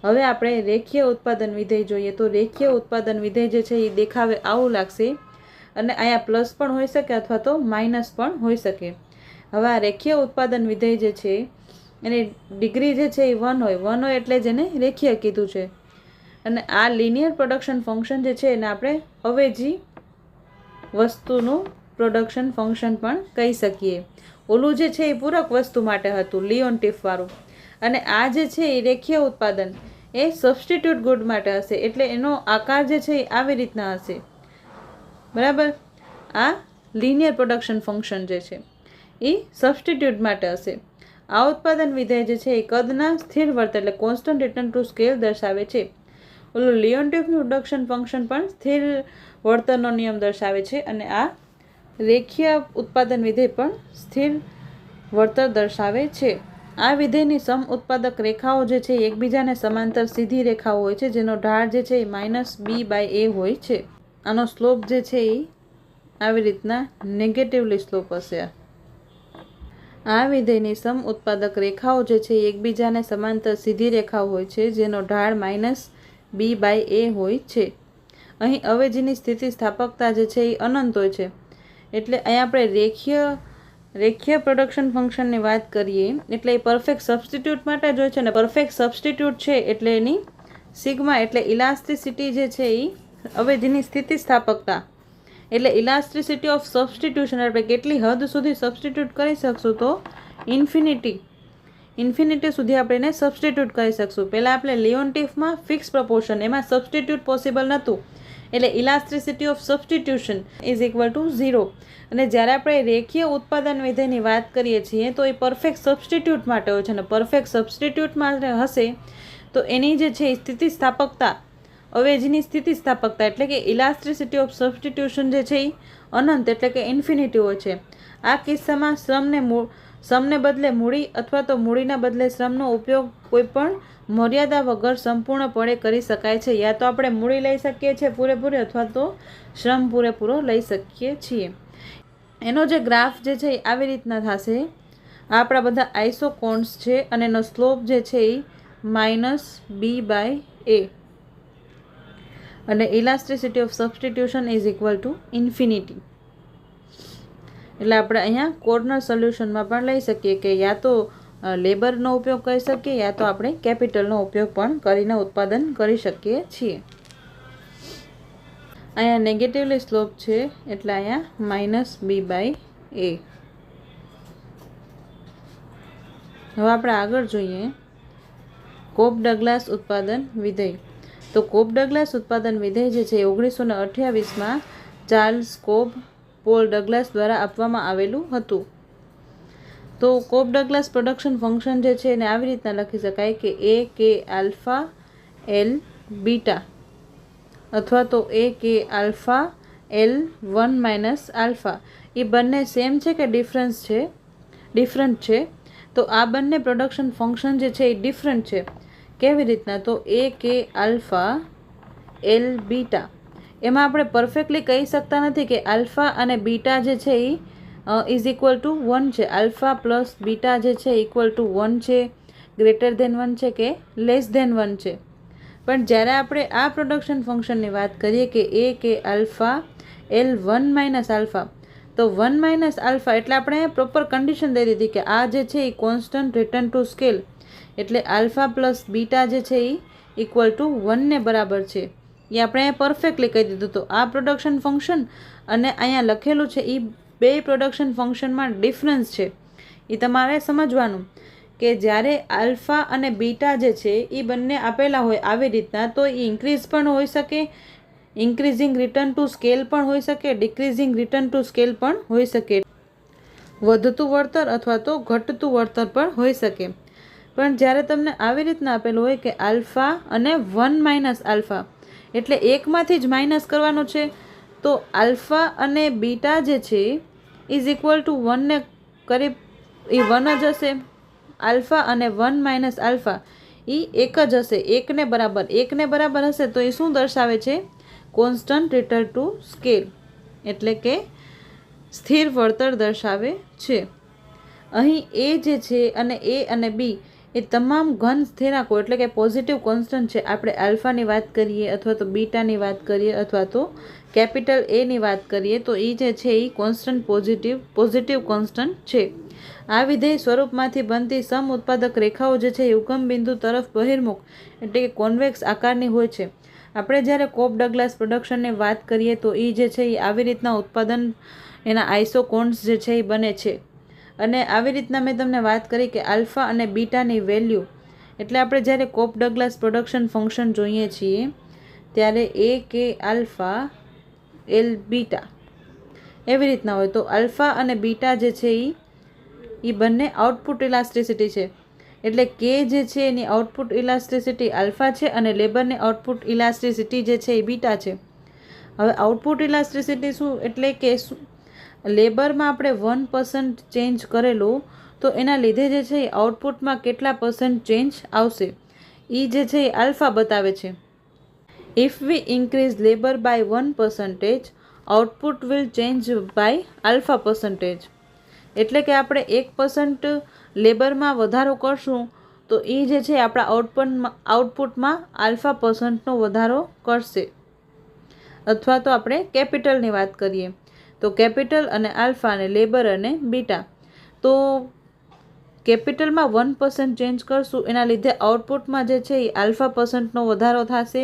હવે આપણે રેખીય ઉત્પાદન વિધેય જોઈએ તો રેખીય ઉત્પાદન વિધેય જે છે એ દેખાવે આવું લાગશે અને અહીંયા પ્લસ પણ હોઈ શકે અથવા તો માઇનસ પણ હોઈ શકે. હવે આ રેખીય ઉત્પાદન વિધેય જે છે એની ડિગ્રી જે છે એ 1 હોય એટલે જ એને રેખીય કીધું છે. અને આ લિનિયર પ્રોડક્શન ફંક્શન જે છે એને આપણે અવેજી વસ્તુનું પ્રોડક્શન ફંક્શન પણ કહી શકીએ. ઓલું જે છે એ પૂરક વસ્તુ માટે હતું લિયોન્ટિફ વાળું, અને આ જે છે એ રેખીય ઉત્પાદન એ સબસ્ટિટ્યુટ ગુડ માટે હશે, એટલે એનો આકાર જે છે એ આવી રીતના હશે. બરાબર. આ લિનિયર પ્રોડક્શન ફંક્શન જે છે એ સબસ્ટિટ્યુટ માટે હશે. આ ઉત્પાદન વિધેય જે છે એ કદના સ્થિર વર્તન એટલે કોન્સ્ટન્ટ રિટર્ન ટુ સ્કેલ દર્શાવે છે. ઓલું લિયોન્ટિફનું પ્રોડક્શન ફંક્શન પણ સ્થિર વર્તનનો નિયમ દર્શાવે છે, અને આ રેખીય ઉત્પાદન વિધેય પણ સ્થિર વર્તન દર્શાવે છે. આ વિધેયની સમ ઉત્પાદક રેખાઓ જે છે એકબીજાને સમાંતર સીધી રેખાઓ હોય છે, જેનો ઢાળ જે છે એ -b/a હોય છે. આનો સ્લોપ જે છે એ આવી રીતના નેગેટિવલી સ્લોપ હશે. આ વિધેયની સમ ઉત્પાદક રેખાઓ જે છે એ એકબીજાને સમાંતર સીધી રેખાઓ હોય છે, જેનો ઢાળ -b/a હોય છે. અહીં અવેજીની સ્થિતિસ્થાપકતા જે છે એ અનંત હોય છે, એટલે અહીં આપણે રેખીય પ્રોડક્શન ફંક્શનની વાત કરીએ એટલે એ પરફેક્ટ સબસ્ટિટ્યૂટ માટે જ હોય છે, અને પરફેક્ટ સબસ્ટિટ્યૂટ છે એટલે એની સિગ્મા એટલે ઇલાસ્ટિસિટી જે છે એ અવેજીની સ્થિતિસ્થાપકતા એટલે ઇલાસ્ટિસિટી ઓફ સબસ્ટિટ્યુશન આપણે કેટલી હદ સુધી સબસ્ટિટ્યૂટ કરી શકશું તો ઇન્ફિનિટી સુધી આપણે એને સબસ્ટિટ્યૂટ કરી શકશું. પહેલાં આપણે લિયોન્ટિફમાં ફિક્સ પ્રપોર્શન એમાં સબસ્ટિટ્યૂટ પોસિબલ નહોતું, એટલે elasticity of substitution is equal to 0. અને જ્યારે આપણે રેખીય ઉત્પાદન વિધેયની વાત કરીએ છીએ તો એ પરફેક્ટ સબસ્ટિટ્યૂટ માટે હોય છે, અને પરફેક્ટ સબસ્ટિટ્યૂટ માટે હશે તો એની જે છે સ્થિતિસ્થાપકતા અવેજીની સ્થિતિસ્થાપકતા એટલે કે ઇલાસ્ટિસિટી ઓફ સબસ્ટિટ્યુશન જે છે એ અનંત એટલે કે ઇન્ફિનિટી હોય છે. આ કિસ્સામાં શ્રમને બદલે મૂડી અથવા તો મૂડીના બદલે શ્રમનો ઉપયોગ કોઈપણ મર્યાદા વગર સંપૂર્ણપણે કરી શકાય છે. યા તો આપણે મૂડી લઈ શકીએ છીએ પૂરેપૂરી અથવા તો શ્રમ પૂરેપૂરો લઈ શકીએ છીએ. એનો જે ગ્રાફ જે છે એ આવી રીતના થશે. આ આપણા બધા આઇસોકોન્સ છે અને એનો સ્લોપ જે છે એ -b/a અને elasticity of substitution is equal to infinity. એટલે આપણે અહીંયા કોર્નર સોલ્યુશનમાં પણ લઈ શકીએ કે યા તો લેબરનો ઉપયોગ કરી શકીએ યા તો આપણે કેપિટલનો ઉપયોગ પણ કરીને ઉત્પાદન કરી શકીએ છીએ. અહીંયા નેગેટિવલી સ્લોપ છે એટલે અહીંયા -b/a. હવે આપણે આગળ જોઈએ કોબ ડગલાસ ઉત્પાદન વિધેય. તો કોબ ડગલાસ ઉત્પાદન વિધેય જે છે 1928માં ચાર્લ્સ કોબ પોલ ડગલાસ દ્વારા આપવામાં આવેલું હતું. તો કોબ ડગલાસ પ્રોડક્શન ફંક્શન જે છે એને આવી રીતના લખી શકાય કે a k alpha l beta અથવા તો a k alpha l 1 - alpha. એ બંને સેમ છે કે ડિફરન્ટ છે. તો આ બંને પ્રોડક્શન ફંક્શન જે છે એ ડિફરન્ટ છે. કેવી રીતના? તો a k alpha l beta એમાં આપણે પરફેક્ટલી કહી શકતા નથી કે આલ્ફા અને બીટા જે છે એ ઇઝ ઇક્વલ ટુ 1 છે. આલ્ફા પ્લસ બીટા જે છે ઇક્વલ ટુ 1 છે, ગ્રેટર ધેન 1 છે કે લેસ ધેન 1 છે. પણ જ્યારે આપણે આ પ્રોડક્શન ફંક્શનની વાત કરીએ કે a k alpha l 1 - alpha, તો 1 - આલ્ફા એટલે આપણે પ્રોપર કન્ડિશન દઈ દીધી કે આ જે છે એ કોન્સ્ટન્ટ રિટર્ન ટુ સ્કેલ એટલે આલ્ફા પ્લસ બીટા જે છે એ ઇક્વલ ટુ 1 ને બરાબર છે. એ આપણે અહીંયા પરફેક્ટલી કહી દીધું. તો આ પ્રોડક્શન ફંક્શન અને અહીંયા લખેલું છે એ બે પ્રોડક્શન ફંક્શનમાં ડિફરન્સ છે. એ તમારે સમજવાનું કે જ્યારે આલ્ફા અને બીટા જે છે એ બંને આપેલા હોય આવી રીતના તો એ ઇન્ક્રીઝ પણ હોઈ શકે, ઇન્ક્રીઝિંગ રિટર્ન ટુ સ્કેલ પણ હોઈ શકે, ડિક્રીઝિંગ રિટર્ન ટુ સ્કેલ પણ હોઈ શકે, વધતું વળતર અથવા તો ઘટતું વળતર પણ હોઈ શકે. પણ જ્યારે તમને આવી રીતના આપેલું હોય કે આલ્ફા અને 1 - આલ્ફા એટલે એકમાંથી જ માઇનસ કરવાનું છે, તો આલ્ફા અને બીટા જે છે ઇઝ ઇક્વલ ટુ 1 ને કરીબ એ 1 જ હશે. આલ્ફા અને 1 - આલ્ફા એ એક જ હશે, એકને બરાબર હશે. તો એ શું દર્શાવે છે? કોન્સ્ટન્ટ રિટર્ન ટુ સ્કેલ એટલે કે સ્થિર વળતર દર્શાવે છે. અહીં એ જે છે અને એ અને બી એ તમામ ઘન સ્થિરાંકો એટલે કે પોઝિટિવ કોન્સ્ટન્ટ છે, આપણે આલ્ફાની વાત કરીએ અથવા તો બીટાની વાત કરીએ અથવા તો કેપિટલ એની વાત કરીએ તો એ જે છે એ કોન્સ્ટન્ટ પોઝિટિવ કોન્સ્ટન્ટ છે. આ વિધેય સ્વરૂપમાંથી બનતી સમ ઉત્પાદક રેખાઓ જે છે એ ઉગમ બિંદુ તરફ બહિર્મુખ એટલે કે કોન્વેક્સ આકારની હોય છે. આપણે જ્યારે કોપ ડગલાસ પ્રોડક્શનની વાત કરીએ તો એ જે છે એ આવી રીતના ઉત્પાદન એના આઇસોકોન્સ જે છે એ બને છે. અને આવી રીતના મેં તમને વાત કરી કે આલ્ફા અને બીટાની વેલ્યુ એટલે આપણે જ્યારે કોપ ડગલાસ પ્રોડક્શન ફંક્શન જોઈએ છીએ ત્યારે એ કે આલ્ફા એલ બીટા એવી રીતના હોય. તો આલ્ફા અને બીટા જે છે એ બંને આઉટપુટ ઇલાસ્ટિસિટી છે. એટલે કે જે છે એની આઉટપુટ ઇલાસ્ટિસિટી આલ્ફા છે અને લેબરની આઉટપુટ ઇલાસ્ટિસિટી જે છે એ બીટા છે. હવે આઉટપુટ ઇલાસ્ટિસિટી શું એટલે કે લેબરમાં આપણે 1% ચેન્જ કરેલો તો એના લીધે જે છે એ આઉટપુટમાં કેટલા % ચેન્જ આવશે એ જે છે એ આલ્ફા બતાવે છે. If we increase labour by 1%, output will change by alpha %. એટલે કે આપણે 1% લેબરમાં વધારો કરશું તો એ જે છે આપણા આઉટપુટમાં આલ્ફા %નો વધારો કરશે. અથવા તો આપણે કેપિટલની વાત કરીએ તો કેપિટલ અને આલ્ફા અને લેબર અને બીટા. તો કેપિટલમાં 1% ચેન્જ કરશું એના લીધે આઉટપુટમાં જે છે એ આલ્ફા %નો વધારો થશે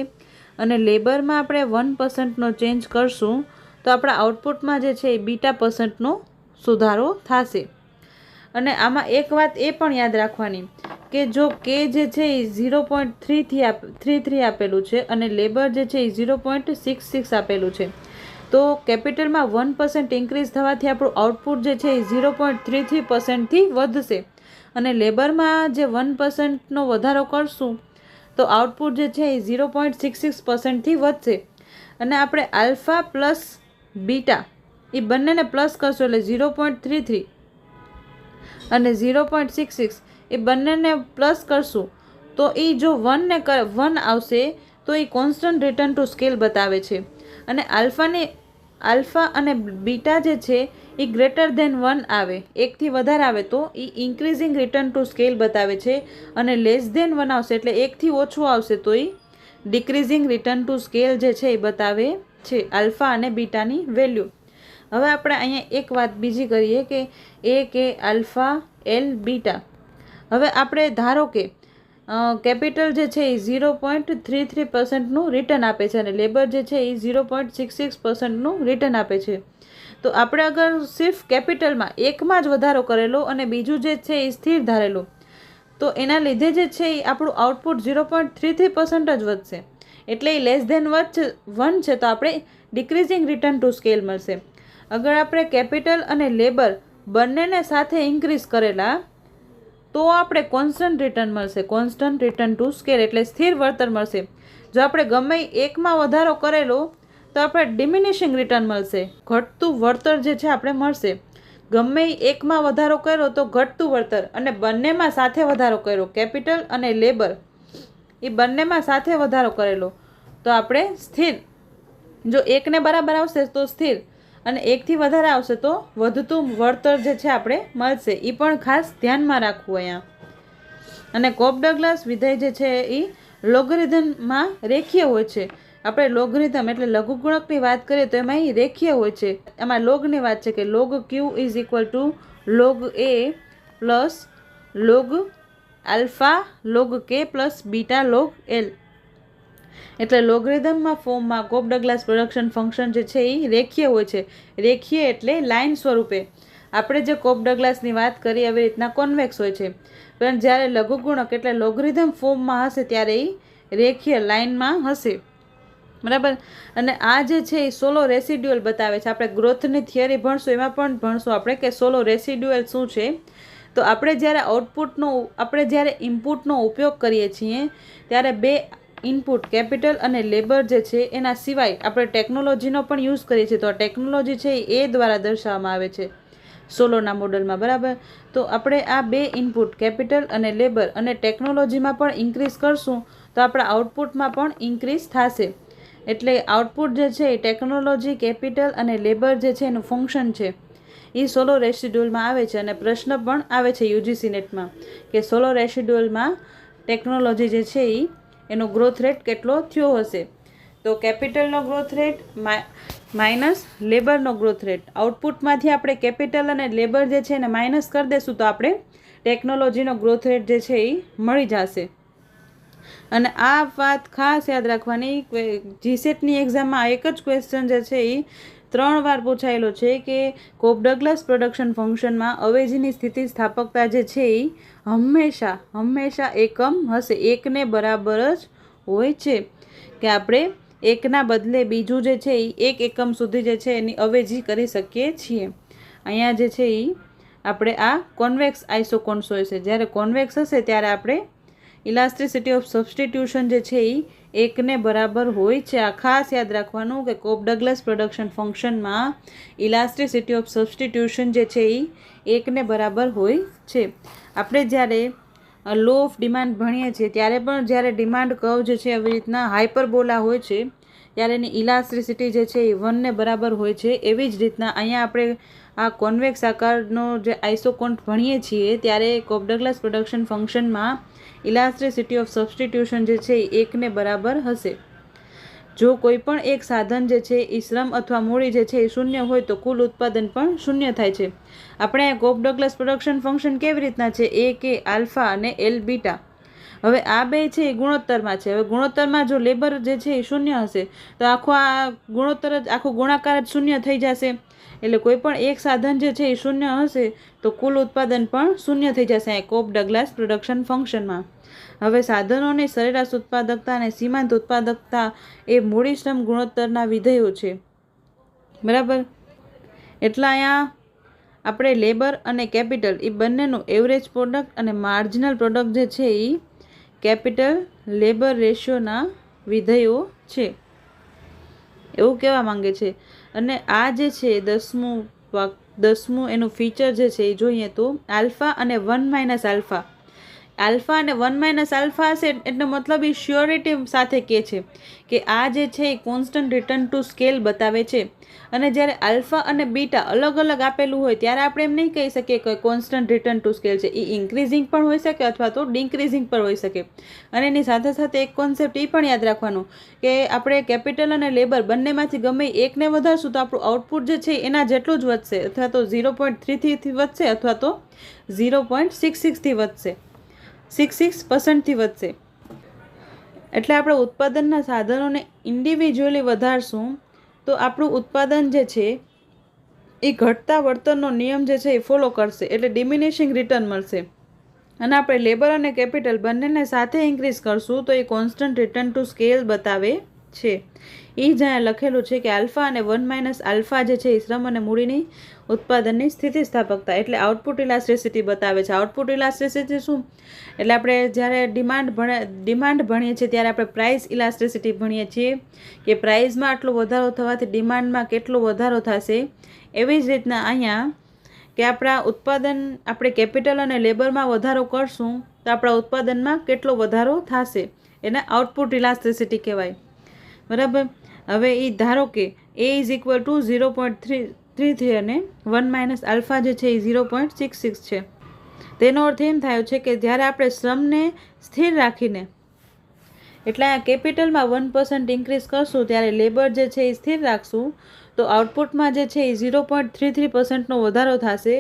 અને લેબરમાં આપણે 1%નો ચેન્જ કરશું તો આપણા આઉટપુટમાં જે છે એ બીટા %નો સુધારો થશે. અને આમાં એક વાત એ પણ યાદ રાખવાની કે જો કે જે છે એ 0.33 આપેલું છે અને લેબર જે છે એ 0.66 આપેલું છે તો કેપિટલમાં 1% ઇન્ક્રીઝ થવાથી આપણું આઉટપુટ જે છે એ 0.33%થી વધશે અને લેબરમાં જે 1%નો વધારો કરશું તો આઉટપુટ જે છે એ 0.66%થી વધશે. અને આપણે આલ્ફા પ્લસ બીટા એ બંનેને પ્લસ કરશું એટલે 0.33 અને 0.66 એ બંનેને પ્લસ કરશું તો એ જો 1 આવશે તો એ કોન્સ્ટન્ટ રિટર્ન ટુ સ્કેલ બતાવે છે. અને આલ્ફા અને બીટા જે છે એ ગ્રેટર ધેન 1 આવે, 1થી વધારે આવે તો એ ઇન્ક્રીઝિંગ રિટર્ન ટુ સ્કેલ બતાવે છે અને લેસ ધેન 1 આવશે એટલે 1થી ઓછું આવશે તો એ ડિક્રીઝિંગ રિટર્ન ટુ સ્કેલ જે છે એ બતાવે છે આલ્ફા અને બીટાની વેલ્યુ. હવે આપણે અહીંયા એક વાત બીજી કરીએ કે એ કે આલ્ફા એલ બીટા. હવે આપણે ધારો કે કેપિટલ જે છે એ 0.33%નું રિટર્ન આપે છે અને લેબર જે છે એ 0.66%નું રિટર્ન આપે છે. તો આપણે અગર સિર્ફ કેપિટલમાં એકમાં જ વધારો કરેલો અને બીજું જે છે એ સ્થિર ધારેલું તો એના લીધે જે છે એ આપણું આઉટપુટ 0.33% જ વધશે એટલે એ લેસ ધેન 1 છે તો આપણે ડિક્રીઝિંગ રિટર્ન ટુ સ્કેલ મળશે. અગર આપણે કેપિટલ અને લેબર બંનેને સાથે ઇન્ક્રીઝ કરેલા તો આપણે કોન્સ્ટન્ટ રિટર્ન મળશે, કોન્સ્ટન્ટ રિટર્ન ટુ સ્કેલ એટલે સ્થિર વળતર મળશે. જો આપણે ગમે એકમાં વધારો કરેલો તો આપણે ડિમિનિશિંગ રિટર્ન મળશે, ઘટતું વળતર જે છે આપણે મળશે. ગમે એકમાં વધારો કર્યો તો ઘટતું વળતર અને બંનેમાં સાથે વધારો કર્યો કેપિટલ અને લેબર એ બંનેમાં સાથે વધારો કરેલો તો આપણે સ્થિર. જો એકને બરાબર આવશે તો સ્થિર અને એકથી વધારે આવશે તો વધતું વળતર જે છે આપણે મળશે. એ પણ ખાસ ધ્યાનમાં રાખવું અહીંયા. અને કોપ ડગલાસ વિધેય જે છે એ લોગરિધમમાં રેખીય હોય છે. આપણે લોગરિધમ એટલે લઘુગુણકની વાત કરીએ તો એમાં એ રેખીય હોય છે. એમાં લોગની વાત છે કે log Q is equal to log A plus log alpha log કે પ્લસ બીટા લોગ એલ. એટલે લોગરિધમમાં ફોર્મમાં કોપ ડગલાસ પ્રોડક્શન ફંક્શન જે છે એ રેખીય હોય છે. રેખીય એટલે લાઇન સ્વરૂપે. આપણે જે કોપ ડગલાસની વાત કરી આવી રીતના કોન્વેક્સ હોય છે પણ જ્યારે લઘુગુણક એટલે લોગરિધમ ફોર્મમાં હશે ત્યારે એ રેખીય લાઇનમાં હશે. બરાબર. અને આ જે છે એ સોલો રેસિડ્યુઅલ બતાવે છે. આપણે ગ્રોથની થિયરી ભણશું એમાં પણ ભણશું આપણે કે સોલો રેસિડ્યુઅલ શું છે. તો આપણે જ્યારે ઇનપુટનો ઉપયોગ કરીએ છીએ ત્યારે બે ઇનપુટ કેપિટલ અને લેબર જે છે એના સિવાય આપણે ટેકનોલોજીનો પણ યુઝ કરીએ છીએ. તો આ ટેકનોલોજી છે એ દ્વારા દર્શાવવામાં આવે છે સોલોના મોડલમાં. બરાબર. તો આપણે આ બે ઇનપુટ કેપિટલ અને લેબર અને ટેકનોલોજીમાં પણ ઇન્ક્રીઝ કરશું તો આપણા આઉટપુટમાં પણ ઇન્ક્રીઝ થશે. એટલે આઉટપુટ જે છે એ ટેકનોલોજી કેપિટલ અને લેબર જે છે એનું ફંક્શન છે એ સોલો રેસિડ્યુઅલમાં આવે છે અને પ્રશ્ન પણ આવે છે યુજીસી નેટમાં કે સોલો રેસિડ્યુઅલમાં ટેકનોલોજી જે છે એનો ગ્રોથ રેટ કેટલો થયો હશે. તો કેપિટલનો ગ્રોથ રેટ માઇનસ લેબરનો ગ્રોથ રેટ. આઉટપુટમાંથી આપણે કેપિટલ અને લેબર જે છે એને માઇનસ કરી દઈશું તો આપણે ટેકનોલોજીનો ગ્રોથ રેટ જે છે એ મળી જશે. અને આ વાત ખાસ યાદ રાખવાની, જીસેટની એક્ઝામમાં એક જ ક્વેશ્ચન જે છે એ 3 વાર પૂછાયેલો છે કે કોપ ડગલાસ પ્રોડક્શન ફંક્શનમાં અવેજીની સ્થિતિસ્થાપકતા જે છે એ હંમેશા એકમ હશે, એકને બરાબર જ હોય છે કે આપણે એકના બદલે બીજું જે છે એ 1 એકમ સુધી જે છે એની અવેજી કરી શકીએ છીએ. અહીંયા જે છે એ આપણે આ કોન્વેક્સ આઇસોકોન્સ હોય છે. જ્યારે કોન્વેક્સ હશે ત્યારે આપણે ઇલાસ્ટિસિટી ઓફ સબસ્ટિટ્યુશન જે છે એ એકને બરાબર હોય છે. આ ખાસ યાદ રાખવાનું કે કોપ ડગલાસ પ્રોડક્શન ફંક્શનમાં ઇલાસ્ટિસિટી ઓફ સબસ્ટિટ્યુશન જે છે એ એકને બરાબર હોય છે. આપણે જ્યારે લો ઓફ ડિમાન્ડ ભણીએ છીએ ત્યારે પણ જ્યારે ડિમાન્ડ કર્વ જે છે આવી રીતના હાઇપરબોલા હોય છે ત્યારે એની ઇલાસ્ટિસિટી જે છે એ 1 ને બરાબર હોય છે. એવી જ રીતના અહીંયા આપણે આ કોન્વેક્સ આકારનો જે આઇસોકોન્ટ ભણીએ છીએ ત્યારે કોપ ડગલાસ પ્રોડક્શન ફંક્શનમાં ઇલાસ્ટિસિટી ઓફ સબસ્ટિટ્યુશન જે છે એ 1 ને બરાબર હશે. જો કોઈ પણ એક સાધન જે છે એ શ્રમ અથવા મૂડી જે છે એ શૂન્ય હોય તો કુલ ઉત્પાદન પણ શૂન્ય થાય છે. આપણે કોપ ડગલાસ પ્રોડક્શન ફંક્શન કેવી રીતના છે, એ કે આલ્ફા અને એલ બીટા. હવે આ બે છે એ ગુણોત્તરમાં છે. હવે ગુણોત્તરમાં જો લેબર જે છે એ શૂન્ય હશે તો આ ગુણાકાર જ શૂન્ય થઈ જશે. એટલે કોઈ પણ એક સાધન જે છે એ શૂન્ય હશે તો કુલ ઉત્પાદન પણ શૂન્ય થઈ જશે કોપ ડગલાસ પ્રોડક્શન ફંક્શનમાં. હવે સાધનોની સરેરાશ ઉત્પાદકતા અને સીમાંત ઉત્પાદકતા એ મૂડી શ્રમ ગુણોત્તરના વિધેયો છે. બરાબર. એટલે અહીંયા આપણે લેબર અને કેપિટલ એ બંનેનું એવરેજ પ્રોડક્ટ અને માર્જિનલ પ્રોડક્ટ જે છે એ કેપિટલ લેબર રેશિયોના વિધેયો છે એવું કહેવા માંગે છે. અને આ જે છે 10મું એનું ફીચર જે છે એ જોઈએ તો આલ્ફા અને 1 માઇનસ આલ્ફા. આલ્ફા અને 1 માઇનસ આલ્ફા હશે એટલે મતલબ એ શ્યોરિટી સાથે કહે છે કે આ જે છે એ કોન્સ્ટન્ટ રિટર્ન ટુ સ્કેલ બતાવે છે. અને જ્યારે આલ્ફા અને બીટા અલગ અલગ આપેલું હોય ત્યારે આપણે એમ નહીં કહી શકીએ કે કોન્સ્ટન્ટ રિટર્ન ટુ સ્કેલ છે. એ ઇન્ક્રીઝિંગ પણ હોઈ શકે અથવા તો ડિક્રીઝિંગ પણ હોઈ શકે. અને એની સાથે સાથે એક કોન્સેપ્ટ એ પણ યાદ રાખવાનું કે આપણે કેપિટલ અને લેબર બંનેમાંથી ગમે એકને વધારશું તો આપણું આઉટપુટ જે છે એના જેટલું જ વધશે, અથવા તો 0.33થી વધશે અથવા તો 0.66થી વધશે, 66% વધશે. એટલે આપણે ઉત્પાદનના સાધનોને ઇન્ડિવિજ્યુઅલી વધારશું તો આપણું ઉત્પાદન જે છે એ ઘટતા વર્તનનો નિયમ જે છે એ ફોલો કરશે, એટલે ડિમિનિશિંગ રિટર્ન મળશે. અને આપણે લેબર અને કેપિટલ બંનેને સાથે ઇન્ક્રીઝ કરશું તો એ કોન્સ્ટન્ટ રિટર્ન ટુ સ્કેલ બતાવે છે. એ જ્યાં લખેલું છે કે આલ્ફા અને 1 માઇનસ આલ્ફા જે છે એ શ્રમ અને મૂડીની ઉત્પાદનની સ્થિતિસ્થાપકતા એટલે આઉટપુટ ઇલાસ્ટિસિટી બતાવે છે. આઉટપુટ ઇલાસ્ટિસિટી શું? એટલે આપણે જ્યારે ડિમાન્ડ ભણીએ છીએ ત્યારે આપણે પ્રાઇસ ઇલાસ્ટિસિટી ભણીએ છીએ કે પ્રાઇઝમાં આટલો વધારો થવાથી ડિમાન્ડમાં કેટલો વધારો થશે. એવી જ રીતના અહીંયા કે આપણે કેપિટલ અને લેબરમાં વધારો કરશું તો આપણા ઉત્પાદનમાં કેટલો વધારો થશે, એને આઉટપુટ ઇલાસ્ટિસિટી કહેવાય. બરાબર. હવે એ ધારો કે A ઇઝ ઇક્વલ ટુ 0.33 અને 1 માઇનસ આલ્ફા જે છે એ 0.66 છે. તેનો અર્થ એમ થયો છે કે જ્યારે આપણે શ્રમને સ્થિર રાખીને એટલે આ કેપિટલમાં 1% ઇન્ક્રીઝ કરશું ત્યારે લેબર જે છે એ સ્થિર રાખશું તો આઉટપુટમાં જે છે એ 0.33%નો વધારો થશે.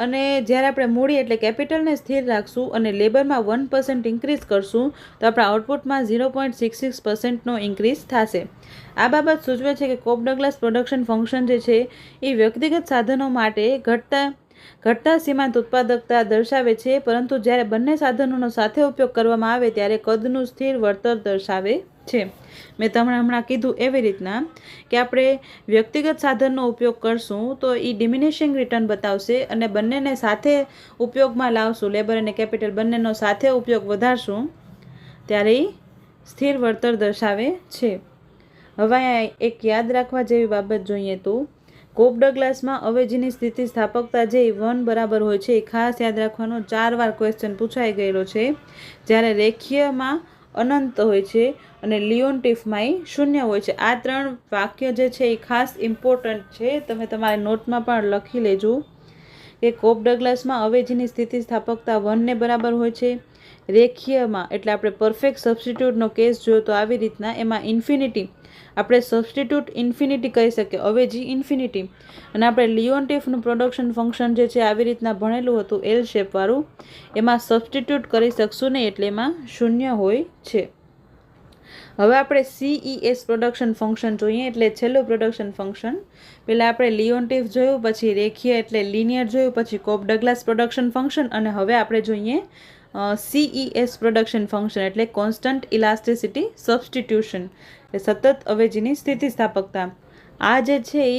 અને જ્યારે આપણે મૂડી એટલે કેપિટલને સ્થિર રાખશું અને લેબરમાં 1% ઇન્ક્રીઝ કરશું તો આપણા આઉટપુટમાં 0.66%નો ઇન્ક્રીઝ થશે. આ બાબત સૂચવે છે કે કોપ ડગલાસ પ્રોડક્શન ફંક્શન જે છે એ વ્યક્તિગત સાધનો માટે ઘટતા સીમાંત ઉત્પાદકતા દર્શાવે છે, પરંતુ જ્યારે બંને સાધનોનો સાથે ઉપયોગ કરવામાં આવે ત્યારે કદનું સ્થિર વળતર દર્શાવે છે. મેં તમને હમણાં કીધું એવી રીતના કે આપણે વ્યક્તિગત સાધનનો ઉપયોગ કરશું તો એ ડિમિનિશિંગ રિટર્ન બતાવશે અને બંનેને સાથે ઉપયોગમાં લાવશું, લેબર અને કેપિટલ બંનેનો સાથે ઉપયોગ વધારશું ત્યારે એ સ્થિર વળતર દર્શાવે છે. હવે એક યાદ રાખવા જેવી બાબત જોઈએ તો કોપ ડગલાસમાં અવેજીની સ્થિતિસ્થાપકતા જે 1 બરાબર હોય છે એ ખાસ યાદ રાખવાનો. 4 વાર ક્વેશ્ચન પૂછાઈ ગયેલો છે. જ્યારે રેખીયમાં અનંત હોય છે અને લિયોન્ટિફમાં શૂન્ય હોય છે. આ 3 વાક્ય જે છે એ ખાસ ઇમ્પોર્ટન્ટ છે, તમે તમારી નોટમાં પણ લખી લેજો. કે કોપ ડગલાસમાં અવેજીની સ્થિતિસ્થાપકતા 1 ને બરાબર હોય છે. રેખીયમાં એટલે આપણે પરફેક્ટ સબસ્ટિટ્યૂટનો કેસ જોયો તો આવી રીતના એમાં ઇન્ફિનિટી આપણે સબસ્ટિટ્યૂટ ઇન્ફિનિટી કહી શકીએ, અવેજી ઇન્ફિનિટી. અને આપણે લિયોન્ટિફનું પ્રોડક્શન ફંક્શન જે છે આવી રીતના ભણેલું હતું એલ શેપવાળું, એમાં સબસ્ટિટ્યૂટ કરી શકશું નહીં એટલે એમાં 0 હોય છે. હવે આપણે CES પ્રોડક્શન ફંક્શન જોઈએ એટલે છેલ્લું પ્રોડક્શન ફંક્શન. પહેલાં આપણે લિયોન્ટિફ જોયું, પછી રેખીય એટલે લિનિયર જોયું, પછી કોપ ડગલાસ પ્રોડક્શન ફંક્શન, અને હવે આપણે જોઈએ CES પ્રોડક્શન ફંક્શન એટલે કોન્સ્ટન્ટ ઇલાસ્ટિસિટી સબસ્ટિટ્યુશન, એટલે સતત અવેજીની સ્થિતિસ્થાપકતા. આ જે છે એ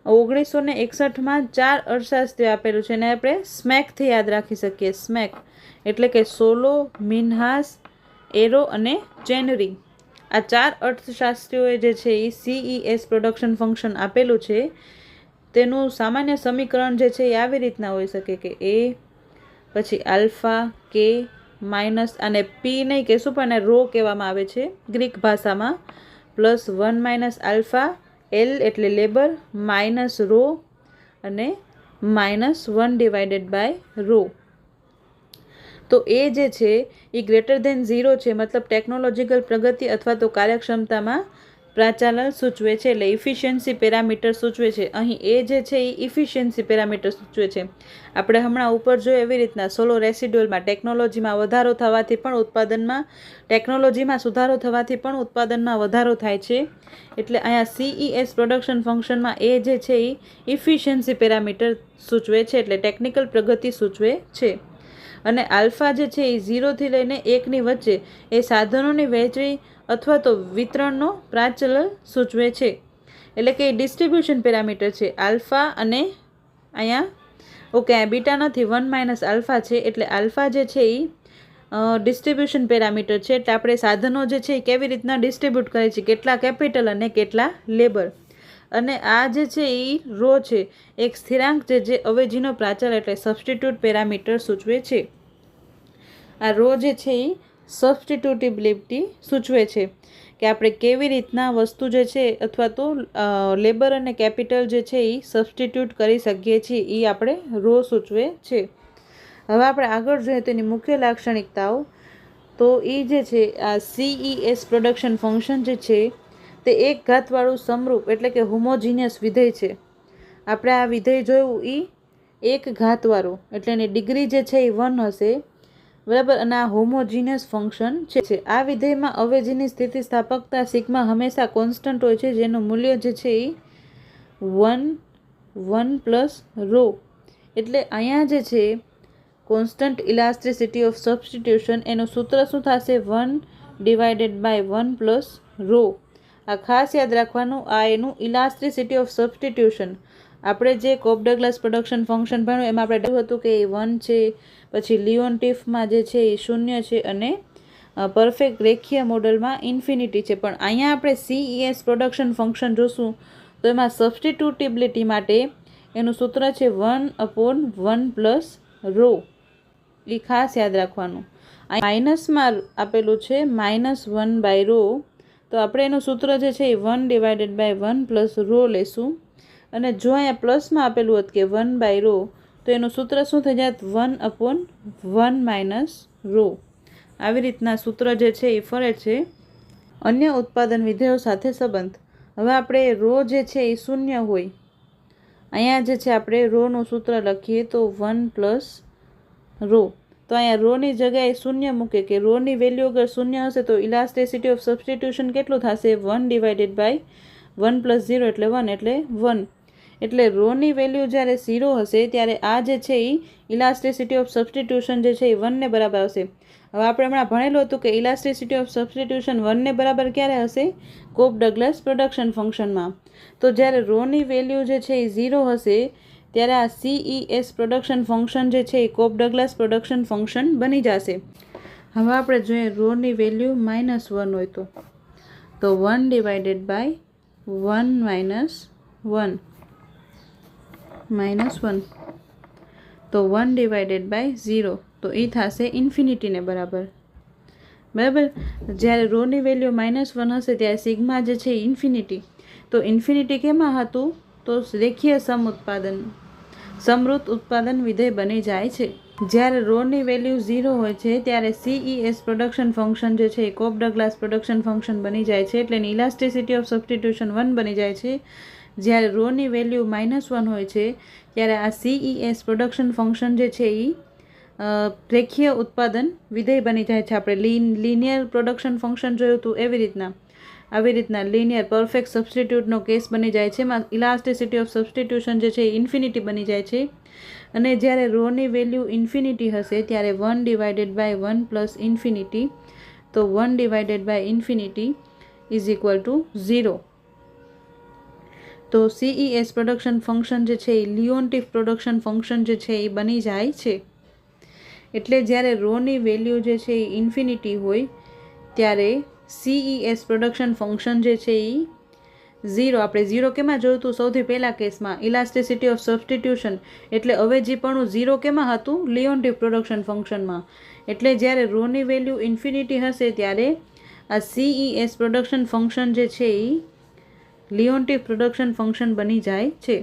1961માં 4 અર્થશાસ્ત્રીઓ આપેલું છે, અને આપણે સ્મેકથી યાદ રાખી શકીએ. સ્મેક એટલે કે સોલો, મિન્હાસ, એરો અને ચેનરી. આ 4 અર્થશાસ્ત્રીઓએ જે છે એ CES પ્રોડક્શન ફંક્શન આપેલું છે. તેનું સામાન્ય સમીકરણ જે છે એ આવી રીતના હોઈ શકે કે એ પછી આલ્ફા કે માઇનસ અને પી નહીં કહેશું પણ એને રો કહેવામાં આવે છે ગ્રીક ભાષામાં, +1 માઇનસ આલ્ફા એલ એટલે લેબર માઇનસ રો અને -1/રો. તો એ જે છે એ >0 છે, મતલબ ટેકનોલોજીકલ પ્રગતિ અથવા તો કાર્યક્ષમતામાં પ્રાચાલન સૂચવે છે, એટલે ઇફિશિયન્સી પેરામીટર સૂચવે છે. અહીં એ જે છે એ ઇફિશિયન્સી પેરામીટર સૂચવે છે. આપણે હમણાં ઉપર જોયું એવી રીતના સોલો રેસિડ્યુઅલમાં ટેકનોલોજીમાં વધારો થવાથી પણ ઉત્પાદનમાં ટેકનોલોજીમાં સુધારો થવાથી પણ ઉત્પાદનમાં વધારો થાય છે. એટલે અહીંયા CES પ્રોડક્શન ફંક્શનમાં એ જે છે એ ઇફિશિયન્સી પેરામીટર સૂચવે છે, એટલે ટેકનિકલ પ્રગતિ સૂચવે છે. અને આલ્ફા જે છે એ 0થી લઈને 1ની વચ્ચે એ સાધનોની વહેંચણી અથવા તો વિતરણનો પ્રાચલન સૂચવે છે, એટલે કે ડિસ્ટ્રીબ્યુશન પેરામીટર છે આલ્ફા. અને અહીંયા ઓકે આ બીટા નથી, 1 માઇનસ આલ્ફા છે, એટલે આલ્ફા જે છે એ ડિસ્ટ્રીબ્યુશન પેરામીટર છે. એટલે આપણે સાધનો જે છે એ કેવી રીતના ડિસ્ટ્રીબ્યુટ કરે છે, કેટલા કેપિટલ અને કેટલા લેબર. અને આ જે છે એ રો છે એક સ્થિરાંક જે અવેજીનો પ્રાચલ એટલે સબસ્ટિટ્યૂટ પેરામીટર સૂચવે છે. આ રો જે છે એ સબસ્ટિટ્યુટેબિલિટી સૂચવે છે કે આપણે કેવી રીતના વસ્તુ જે છે અથવા તો લેબર અને કેપિટલ જે છે એ સબસ્ટિટ્યૂટ કરી શકીએ છીએ, એ આપણે રો સૂચવે છે. હવે આપણે આગળ જોઈએ તેની મુખ્ય લાક્ષણિકતાઓ. તો એ જે છે આ CES પ્રોડક્શન ફંક્શન જે છે તે એક ઘાતવાળું સમરૂપ એટલે કે હોમોજીનિયસ વિધેય છે. આપણે આ વિધેય જોયું એ એક ઘાતવાળું એટલે એની ડિગ્રી જે છે એ 1 હશે, બરાબર. અને આ હોમોજીનિયસ ફંક્શન છે. આ વિધેયમાં અવેજીની સ્થિતિસ્થાપકતા સિગ્મા હંમેશા કોન્સ્ટન્ટ હોય છે, જેનું મૂલ્ય જે છે એ 1 પ્લસ રો. એટલે અહીંયા જે છે કોન્સ્ટન્ટ ઇલાસ્ટિસિટી ઓફ સબસ્ટિટ્યુશન એનું સૂત્ર શું થશે, 1/1 પ્લસ રો. આ ખાસ યાદ રાખવાનું, આ એનું ઇલાસ્ટિસિટી ઓફ સબસ્ટિટ્યુશન. આપણે જે કોપ ડગલાસ પ્રોડક્શન ફંક્શન ભણ્યું એમાં આપણે કહ્યું હતું કે એ 1 છે, પછી લિયોન્ટિફમાં જે છે એ 0 છે, અને પરફેક્ટ રેખીય મોડલમાં ઇન્ફિનિટી છે. પણ અહીંયા આપણે CES પ્રોડક્શન ફંક્શન જોશું તો એમાં સબસ્ટિટ્યુટેબિલિટી માટે એનું સૂત્ર છે 1/1 પ્લસ રો. એ ખાસ યાદ રાખવાનું. માઇનસમાં આપેલું છે -1/રો, તો આપણે એનું સૂત્ર જે છે એ 1/1 પ્લસ રો લેશું. અને જો અહીંયા પ્લસમાં આપેલું હોત કે 1/રો, તો એનું સૂત્ર શું થઈ જાત, 1/1 માઇનસ રો. આવી રીતના સૂત્ર જે છે એ ફરે છે. અન્ય ઉત્પાદન વિધેયો સાથે સંબંધ. હવે આપણે રો જે છે એ 0 હોય, અહીંયા જે છે આપણે રોનું સૂત્ર લખીએ તો 1 પ્લસ રો. તો અહીંયા રોની જગ્યાએ 0 મૂકે કે રોની વેલ્યુ અગર 0 હશે તો ઇલાસ્ટિસિટી ઓફ સબસ્ટિટ્યુશન કેટલું થશે, 1/1 પ્લસ 0 એટલે 1 એટલે 1. એટલે રોની વેલ્યુ જ્યારે 0 હશે ત્યારે આ જે છે એ ઇલાસ્ટિસિટી ઓફ સબસ્ટિટ્યુશન જે છે એ 1 ને બરાબર હશે. હવે આપણે હમણાં ભણેલું હતું કે ઇલાસ્ટિસિટી ઓફ સબસ્ટિટ્યુશન 1 ને બરાબર ક્યારે હશે, કોપ ડગલાસ પ્રોડક્શન ફંક્શનમાં. તો જ્યારે રોની વેલ્યુ જે છે એ 0 હશે ત્યારે આ CES પ્રોડક્શન ફંક્શન જે છે એ કોપ ડગલાસ પ્રોડક્શન ફંક્શન બની જશે. હવે આપણે જોઈએ રોની વેલ્યુ -1 હોય તો 1/1 -1 તો 1/0 તો એ થશે ઇન્ફિનિટીને બરાબર. જ્યારે રોની વેલ્યુ -1 હશે ત્યારે સિગ્મા જે છે ઇન્ફિનિટી. તો ઇન્ફિનિટી કેમાં હતું, તો રેખીય સમ ઉત્પાદન. સમૃદ્ધ ઉત્પાદન વિધેય બની જાય છે. જ્યારે રોની વેલ્યુ 0 હોય છે ત્યારે CES પ્રોડક્શન ફંક્શન જે છે એ કોપ ડગલાસ પ્રોડક્શન ફંક્શન બની જાય છે, એટલે એની ઇલાસ્ટિસિટી ઓફ સબસ્ટિટ્યુશન 1 બની જાય છે. જ્યારે રોની વેલ્યુ -1 હોય છે ત્યારે આ CES પ્રોડક્શન ફંક્શન જે છે એ રેખીય ઉત્પાદન વિધેય બની જાય છે. આપણે લિનિયર પ્રોડક્શન ફંક્શન જોયું હતું આવી રીતના લિનિયર પરફેક્ટ સબસ્ટિટ્યૂટનો કેસ બની જાય છે. એમાં ઇલાસ્ટિસિટી ઓફ સબસ્ટિટ્યુશન જે છે એ ઇન્ફિનિટી બની જાય છે. અને જ્યારે રોની વેલ્યુ ઇન્ફિનિટી હશે ત્યારે 1/1 પ્લસ ઇન્ફિનિટી, તો 1/ઇન્ફિનિટી ઇઝ ઇક્વલ ટુ 0. તો CES પ્રોડક્શન ફંક્શન જે છે એ લિયોન્ટિફ પ્રોડક્શન ફંક્શન જે છે એ બની જાય છે. એટલે જ્યારે રોની વેલ્યુ જે છે એ ઇન્ફિનિટી હોય ત્યારે CES પ્રોડક્શન ફંક્શન જે છે એ 0, આપણે 0 કેમાં જોયું હતું સૌથી પહેલા કેસમાં ઇલાસ્ટિસિટી ઓફ સબસ્ટિટ્યુશન, એટલે અવેજીપણું 0 કેમાં હતું લિયોન્ટિફ પ્રોડક્શન ફંક્શનમાં. એટલે જ્યારે રોની વેલ્યુ ઇન્ફિનિટી હશે ત્યારે આ CES પ્રોડક્શન ફંક્શન જે છે એ લિયોન્ટિફ પ્રોડક્શન ફંક્શન બની જાય છે.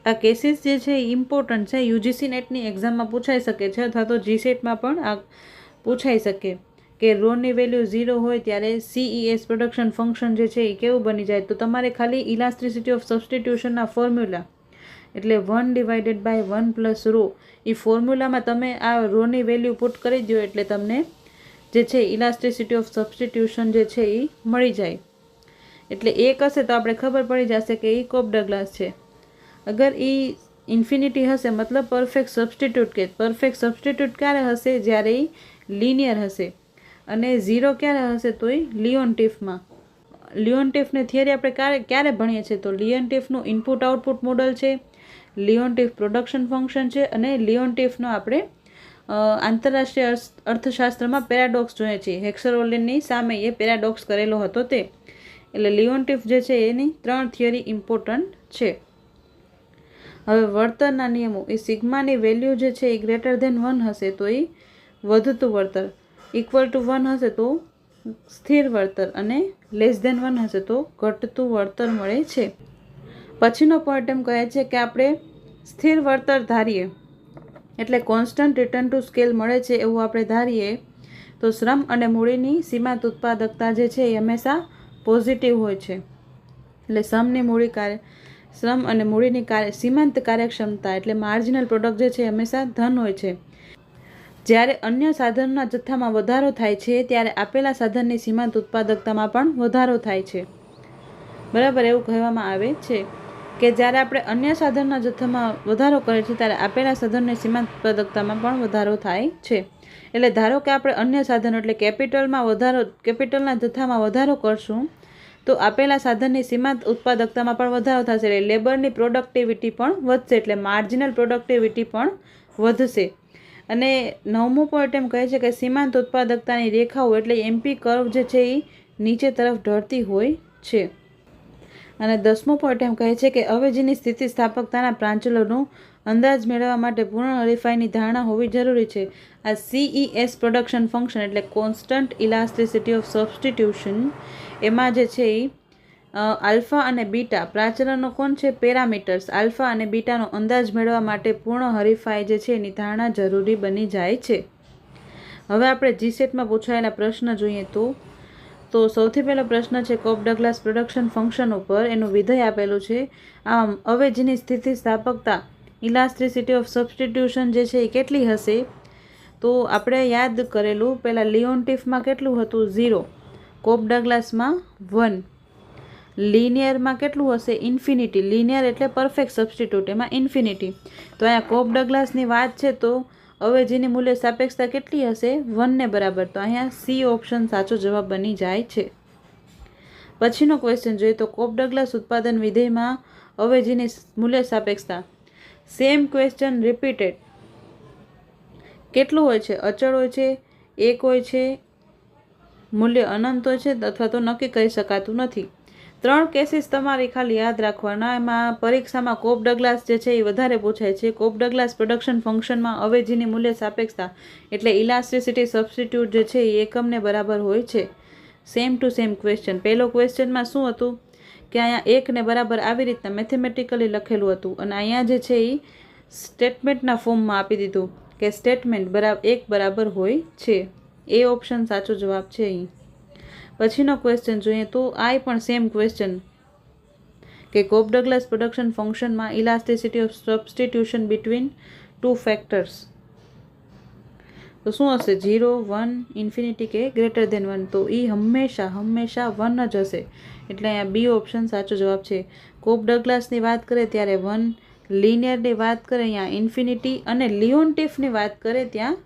આ કેસીસ જે છે એ ઇમ્પોર્ટન્ટ છે, UGC નેટની એક્ઝામમાં પૂછાઈ શકે છે અથવા તો GSETમાં પણ આ પૂછાઈ શકે કે રોની વેલ્યુ 0 હોય ત્યારે CES પ્રોડક્શન ફંક્શન જે છે એ કેવું બની જાય. તો તમારે ખાલી ઇલાસ્ટિસિટી ઓફ સબસ્ટિટ્યુશનના ફોર્મ્યુલા એટલે 1/1 પ્લસ રો એ ફોર્મ્યુલામાં તમે આ રોની વેલ્યુ પુટ કરી દો એટલે તમને જે છે ઇલાસ્ટિસિટી ઓફ સબસ્ટિટ્યુશન જે છે એ મળી જાય. એટલે એક હશે તો આપણે ખબર પડી જશે કે એ કોપ ડગલાસ છે. અગર એ ઇન્ફિનિટી હશે મતલબ પરફેક્ટ સબસ્ટિટ્યૂટ, કે પરફેક્ટ સબસ્ટિટ્યૂટ ક્યારે હશે જ્યારે એ લિનિયર હશે, અને 0 ક્યારે હશે તો એ લિયોન્ટિફમાં. લિયોન્ટિફની થિયરી આપણે ક્યારે ભણીએ છીએ તો લિયોન્ટિફનું ઇનપુટ આઉટપુટ મોડલ છે, લિયોન્ટિફ પ્રોડક્શન ફંક્શન છે, અને લિયોન્ટિફનો આપણે આંતરરાષ્ટ્રીય અર્થશાસ્ત્રમાં પેરાડોક્સ જોઈએ છીએ. હેક્સરોલિનની સામે એ પેરાડોક્સ કરેલો હતો તે. એટલે લિયોન્ટિફ જે છે એની 3 થિયરી ઇમ્પોર્ટન્ટ છે. હવે વળતરના નિયમો એ સિગ્માની વેલ્યુ જે છે એ >1 હશે તો એ વધતું વળતર, =1 હશે તો સ્થિર વળતર, અને <1 હશે તો ઘટતું વળતર મળે છે. પછીનો પોઈન્ટ એમ કહે છે કે આપણે સ્થિર વળતર ધારીએ એટલે કોન્સ્ટન્ટ રિટર્ન ટુ સ્કેલ મળે છે એવું આપણે ધારીએ તો શ્રમ અને મૂડીની સીમાંત ઉત્પાદકતા જે છે એ હંમેશા પોઝિટિવ હોય છે. એટલે શ્રમ અને મૂડીની સીમાંત કાર્યક્ષમતા એટલે માર્જિનલ પ્રોડક્ટ જે છે હંમેશા ધન હોય છે. જ્યારે અન્ય સાધનના જથ્થામાં વધારો થાય છે ત્યારે આપેલા સાધનની સીમાંત ઉત્પાદકતામાં પણ વધારો થાય છે. બરાબર, એવું કહેવામાં આવે છે કે જ્યારે આપણે અન્ય સાધનના જથ્થામાં વધારો કરીએ છીએ ત્યારે આપેલા સાધનની સીમાંત ઉત્પાદકતામાં પણ વધારો થાય છે. એટલે ધારો કે આપણે અન્ય સાધનો એટલે કેપિટલના જથ્થામાં વધારો કરશું તો આપેલા સાધનની સીમાંત ઉત્પાદકતામાં પણ વધારો થશે, એટલે લેબરની પ્રોડક્ટિવિટી પણ વધશે, એટલે માર્જિનલ પ્રોડક્ટિવિટી પણ વધશે. અને 9મો પોઈન્ટ એમ કહે છે કે સીમાંત ઉત્પાદકતાની રેખાઓ એટલે MP કર્વ જે છે એ નીચે તરફ ઢળતી હોય છે. અને 10મો પોઈન્ટ એમ કહે છે કે અવેજીની સ્થિતિસ્થાપકતાના પ્રાંચલોનો અંદાજ મેળવવા માટે પૂર્ણ હરીફાઈની ધારણા હોવી જરૂરી છે. આ CES પ્રોડક્શન ફંક્શન એટલે કોન્સ્ટન્ટ ઇલાસ્ટિસિટી ઓફ સબસ્ટિટ્યુશન, એમાં જે છે એ આલ્ફા અને બીટા પ્રાચલનો કોણ છે પેરામીટર્સ, આલ્ફા અને બીટાનો અંદાજ મેળવવા માટે પૂર્ણ હરીફાઈ જે છે એની ધારણા જરૂરી બની જાય છે. હવે આપણે GSETમાં પૂછાયેલા પ્રશ્ન જોઈએ તો સૌથી પહેલો પ્રશ્ન છે કોપ ડગલાસ પ્રોડક્શન ફંક્શન ઉપર, એનું વિધેય આપેલું છે. આમ અવેજીની સ્થિતિસ્થાપકતા ઇલાસ્ટિસિટી ઓફ સબસ્ટિટ્યુશન જે છે એ કેટલી હશે તો આપણે યાદ કરેલું પહેલાં લિયોન્ટિફમાં કેટલું હતું 0, કોપ ડગલાસમાં 1, લિનિયરમાં કેટલું હશે ઇન્ફિનિટી, લિનિયર એટલે પરફેક્ટ સબસ્ટિટ્યૂટ એમાં ઇન્ફિનિટી. તો અહીંયા કોપ ડગલાસની વાત છે તો અવેજીની મૂલ્ય સાપેક્ષતા કેટલી હશે 1 ને બરાબર, તો અહીંયા C ઓપ્શન સાચો જવાબ બની જાય છે. પછીનો ક્વેશ્ચન જોઈએ તો કોપ ડગલાસ ઉત્પાદન વિધેયમાં અવેજીની મૂલ્ય સાપેક્ષતા. Same question repeated. કેટલું હોય છે, અચળ હોય છે, 1 હોય છે, મૂલ્ય અનંત હોય છે અથવા તો નક્કી કરી શકાતું નથી. 3 કેસીસ તમારે ખાલી યાદ રાખવાના. એમાં પરીક્ષામાં કોપ ડગલાસ જે છે એ વધારે પૂછાય છે. કોપ ડગલાસ પ્રોડક્શન ફંક્શનમાં અવેજીની મૂલ્ય સાપેક્ષતા એટલે ઇલાસ્ટિસિટી સબસ્ટિટ્યૂટ જે છે એ એકમને બરાબર હોય છે. Same to same question. પહેલો ક્વેશ્ચનમાં શું હતું કે અહીંયા 1 ને બરાબર આવી રીતના મેથેમેટિકલી લખેલું હતું, અને અહીંયા જે છે એ સ્ટેટમેન્ટના ફોર્મમાં આપી દીધું કે સ્ટેટમેન્ટ એક બરાબર હોય છે. એ ઓપ્શન સાચો જવાબ છે અહીં. પછીનો ક્વેશ્ચન જોઈએ તો આ પણ સેમ ક્વેશ્ચન કે કોપ ડગલાસ પ્રોડક્શન ફંક્શનમાં elasticity of substitution between two factors તો શું હશે? 0, 1, ઇન્ફિનિટી કે ગ્રેટર ધેન 1. તો એ હંમેશા 1 જ હશે. એટલે અહીંયા બી ઓપ્શન સાચો જવાબ છે. કોપ ડગલાસની વાત કરે ત્યારે 1, લિનિયરની વાત કરે અહીંયા ઇન્ફિનિટી, અને લિયોન્ટિફની વાત કરે ત્યાં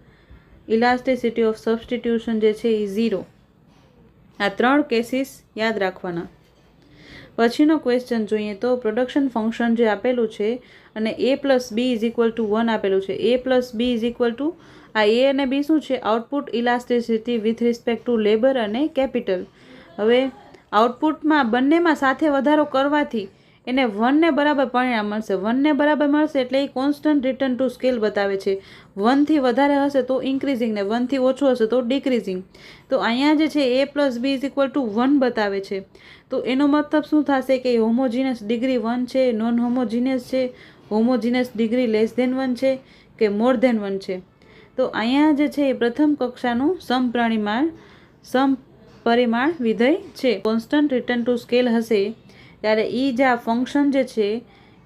ઇલાસ્ટિસિટી ઓફ સબસ્ટિટ્યુશન જે છે એ 0. આ 3 કેસીસ યાદ રાખવાના. પછીનો ક્વેશ્ચન જોઈએ તો પ્રોડક્શન ફંક્શન જે આપેલું છે અને a + b = 1 આપેલું છે. a + b = આ a અને b શું છે? Output elasticity with respect to labour અને કેપિટલ. હવે આઉટપુટમાં બંનેમાં સાથે વધારો કરવાથી એને 1 ને બરાબર પરિણામ મળશે. 1 ને બરાબર મળશે એટલે એ કોન્સ્ટન્ટ રિટર્ન ટુ સ્કેલ બતાવે છે. 1 થી વધારે હશે તો ઇન્ક્રીઝિંગ ને 1 થી ઓછું હશે તો ડિક્રીઝિંગ. તો અહીંયા જે છે a + b = 1 બતાવે છે. તો એનો મતલબ શું થશે કે હોમોજીનિયસ ડિગ્રી 1 છે, નોન હોમોજીનિયસ છે, હોમોજીનિયસ ડિગ્રી <1 છે કે મોર ધેન 1 છે. તો અહીંયા જે છે એ પ્રથમ કક્ષાનું સમપરિમાણ વિધેય છે. કોન્સ્ટન્ટ રિટર્ન ટુ સ્કેલ હશે ત્યારે એ જે આ ફંક્શન જે છે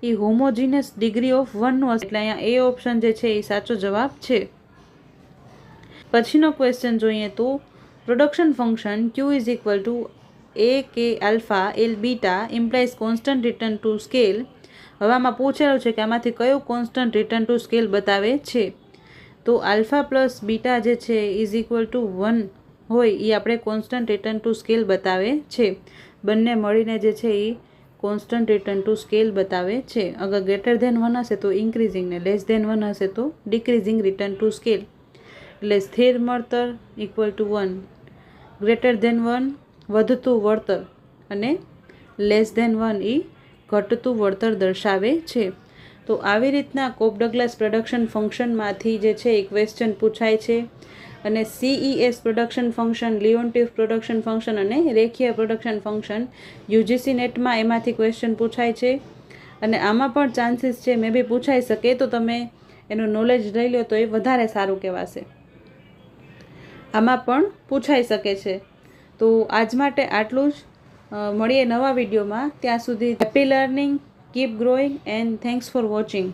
એ હોમોજીનિયસ ડિગ્રી ઓફ 1 નું હશે. એટલે અહીંયા એ ઓપ્શન જે છે એ સાચો જવાબ છે. પછીનો ક્વેશ્ચન જોઈએ તો production function q = a k alpha l beta implies constant return to scale. હવે આમાં પૂછેલું છે કે આમાંથી કયું કોન્સ્ટન્ટ રિટર્ન ટુ સ્કેલ બતાવે છે? તો આલ્ફા પ્લસ બીટા જે છે = 1 હોય એ આપણે કોન્સ્ટન્ટ રિટર્ન ટુ સ્કેલ બતાવે છે. બંને મળીને જે છે એ કોન્સ્ટન્ટ રિટર્ન ટુ સ્કેલ બતાવે છે. અગર ગ્રેટર ધેન 1 હશે તો ઇન્ક્રીઝિંગ ને લેસ ધેન 1 હશે તો ડિક્રીઝિંગ રિટર્ન ટુ સ્કેલ. એટલે સ્થિર મળતર = 1, ગ્રેટર ધેન 1 વધતું વળતર અને લેસ ધેન 1 એ ઘટતું વળતર દર્શાવે છે. તો આવી રીતના કોપ ડગલાસ પ્રોડક્શન ફંક્શનમાંથી જે છે એ ક્વેશ્ચન પૂછાય છે. અને CES production function, Leontief production function અને રેખીય પ્રોડક્શન ફંક્શન UGC નેટમાં એમાંથી ક્વેશ્ચન પૂછાય છે. અને આમાં પણ ચાન્સીસ છે મે બી પૂછાઈ શકે, તો તમે એનું નોલેજ લઈ લો તો એ વધારે સારું કહેવાશે. આમાં પણ પૂછાઈ શકે છે. તો આજ માટે આટલું જ. મળીએ નવા વિડીયોમાં. ત્યાં સુધી happy learning, keep growing and thanks for watching.